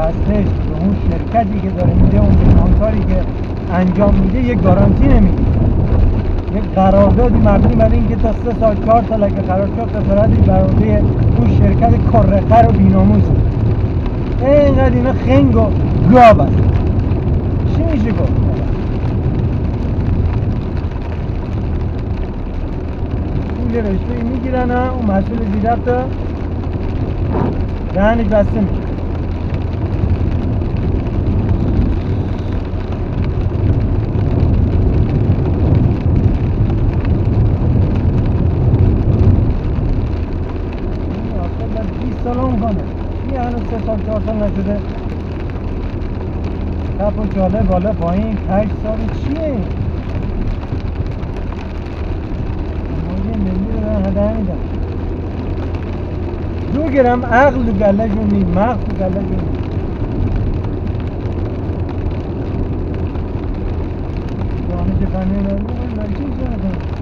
هستش به اون شرکتی که داره میده، اون پیمانکاری که انجام میده یه گارانتی نمیده، یه قراردادی مبنی بر این که تا 3 سال 4 سال اگه قرار شد خسارتی بر عهده اون شرکت کره‌خر و بی‌ناموسه. اینقدر اینا خنگ و گاو هست. چی میشه گفت؟ پول رشوه‌ای میگیرن، اون مسئول زیرت دهنش بسته میشه. سلام کنه این هنوز 3 سال 4 سال نشده، کپ و چاله بالا پایین 8 سال چیه این؟ موجه ملی رو دارن هدر میدن. 2 گرم عقل و گلهشون نید، مغز و گلهشون نید. دانش فنی رو نید، من چیز نکنم.